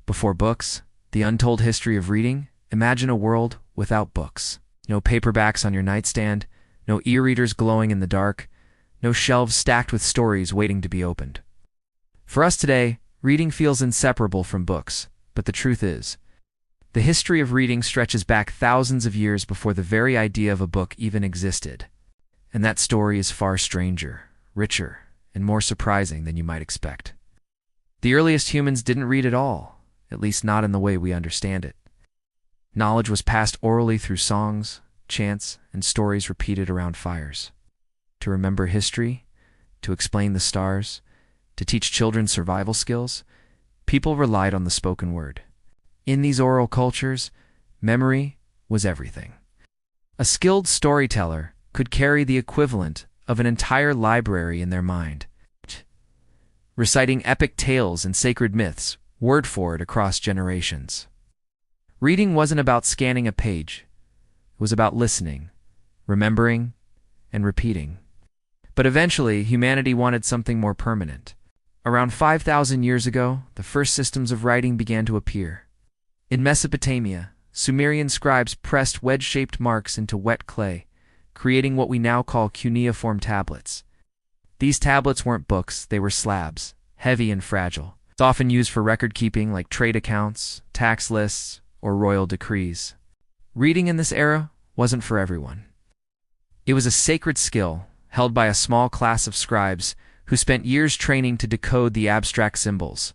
Before books, the untold history of reading, imagine a world without books. No paperbacks on your nightstand, no e-readers glowing in the dark, no shelves stacked with stories waiting to be opened. For us today, reading feels inseparable from books, but the truth is, the history of reading stretches back thousands of years before the very idea of a book even existed. And that story is far stranger, richer, and more surprising than you might expect. The earliest humans didn't read at all, at least not in the way we understand it. Knowledge was passed orally through songs, chants, and stories repeated around fires. To remember history, to explain the stars, to teach children survival skills, people relied on the spoken word. In these oral cultures, memory was everything. A skilled storyteller could carry the equivalent of an entire library in their mind, reciting epic tales and sacred myths, word for it across generations. Reading wasn't about scanning a page. It was about listening, remembering, and repeating. But eventually, humanity wanted something more permanent. Around 5,000 years ago, the first systems of writing began to appear. In Mesopotamia, Sumerian scribes pressed wedge-shaped marks into wet clay, creating what we now call cuneiform tablets. These tablets weren't books, they were slabs, heavy and fragile. It's often used for record-keeping like trade accounts, tax lists, or royal decrees. Reading in this era wasn't for everyone. It was a sacred skill held by a small class of scribes who spent years training to decode the abstract symbols.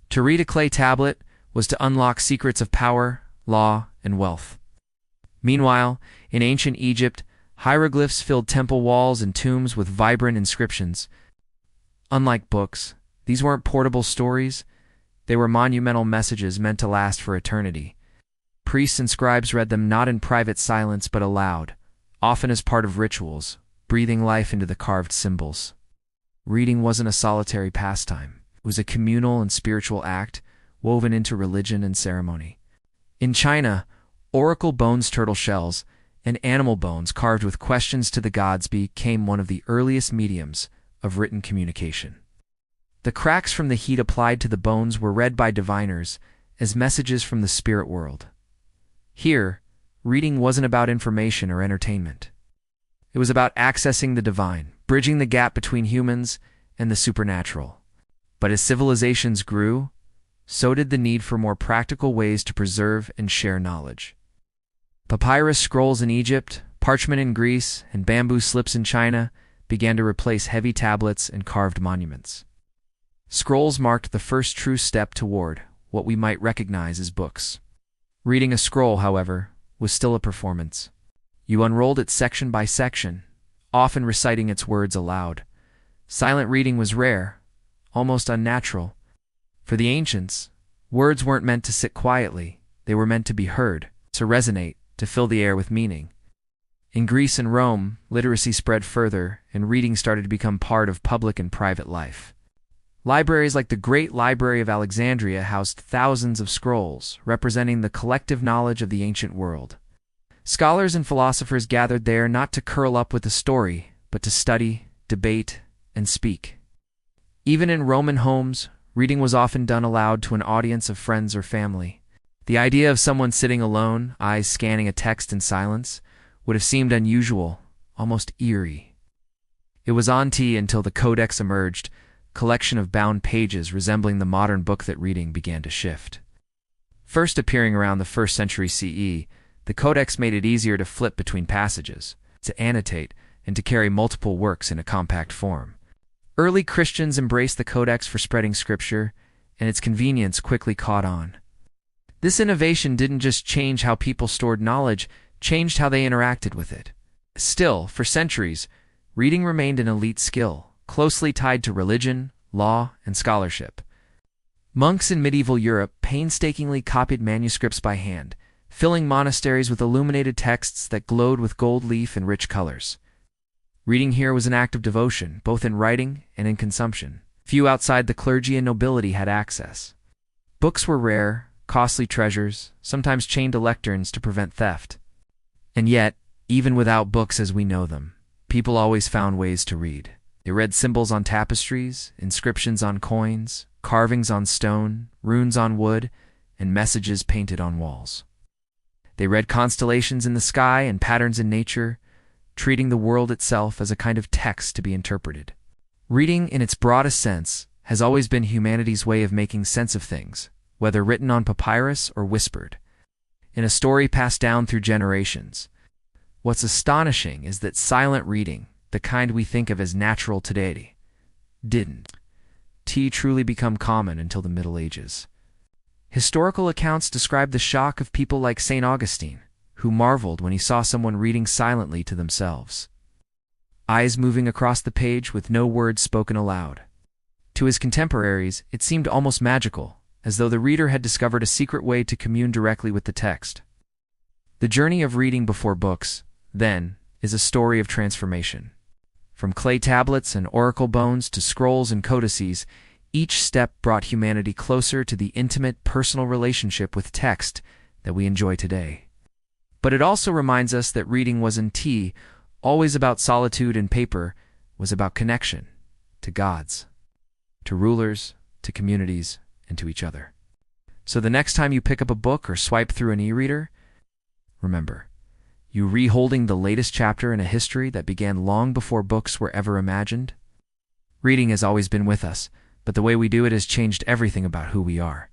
To read a clay tablet was to unlock secrets of power, law, and wealth. Meanwhile, in ancient Egypt, hieroglyphs filled temple walls and tombs with vibrant inscriptions. Unlike books, these weren't portable stories, they were monumental messages meant to last for eternity. Priests and scribes read them not in private silence but aloud, often as part of rituals, breathing life into the carved symbols. Reading wasn't a solitary pastime. It was a communal and spiritual act woven into religion and ceremony. In China, oracle bones, turtle shells, and animal bones carved with questions to the gods became one of the earliest mediums of written communication. The cracks from the heat applied to the bones were read by diviners as messages from the spirit world. Here, reading wasn't about information or entertainment. It was about accessing the divine, bridging the gap between humans and the supernatural. But as civilizations grew, so did the need for more practical ways to preserve and share knowledge. Papyrus scrolls in Egypt, parchment in Greece, and bamboo slips in China began to replace heavy tablets and carved monuments. Scrolls marked the first true step toward what we might recognize as books. Reading a scroll, however, was still a performance. You unrolled it section by section, often reciting its words aloud. Silent reading was rare, almost unnatural. For the ancients, words weren't meant to sit quietly, they were meant to be heard, to resonate, to fill the air with meaning. In Greece and Rome, literacy spread further, and reading started to become part of public and private life. Libraries like the Great Library of Alexandria housed thousands of scrolls, representing the collective knowledge of the ancient world. Scholars and philosophers gathered there not to curl up with a story, but to study, debate, and speak. Even in Roman homes, reading was often done aloud to an audience of friends or family. The idea of someone sitting alone, eyes scanning a text in silence, would have seemed unusual, almost eerie. It was until the Codex emerged, collection of bound pages resembling the modern book, that reading began to shift. First appearing around the 1st century CE, the Codex made it easier to flip between passages, to annotate, and to carry multiple works in a compact form. Early Christians embraced the Codex for spreading scripture, and its convenience quickly caught on. This innovation didn't just change how people stored knowledge, changed how they interacted with it. Still, for centuries, reading remained an elite skill, closely tied to religion, law, and scholarship. Monks in medieval Europe painstakingly copied manuscripts by hand, filling monasteries with illuminated texts that glowed with gold leaf and rich colors. Reading here was an act of devotion, both in writing and in consumption. Few outside the clergy and nobility had access. Books were rare, costly treasures, sometimes chained to lecterns to prevent theft. And yet, even without books as we know them, people always found ways to read. They read symbols on tapestries, inscriptions on coins, carvings on stone, runes on wood, and messages painted on walls. They read constellations in the sky and patterns in nature, treating the world itself as a kind of text to be interpreted. Reading, in its broadest sense, has always been humanity's way of making sense of things, whether written on papyrus or whispered, in a story passed down through generations. What's astonishing is that silent reading, the kind we think of as natural today, didn't truly become common until the Middle Ages. Historical accounts describe the shock of people like St. Augustine, who marveled when he saw someone reading silently to themselves, eyes moving across the page with no words spoken aloud. To his contemporaries, it seemed almost magical, as though the reader had discovered a secret way to commune directly with the text. The journey of reading before books, then, is a story of transformation. From clay tablets and oracle bones to scrolls and codices, each step brought humanity closer to the intimate, personal relationship with text that we enjoy today. But it also reminds us that reading wasn't always about solitude and paper, was about connection to gods, to rulers, to communities, and to each other. So the next time you pick up a book or swipe through an e-reader, remember, you reholding the latest chapter in a history that began long before books were ever imagined? Reading has always been with us, but the way we do it has changed everything about who we are.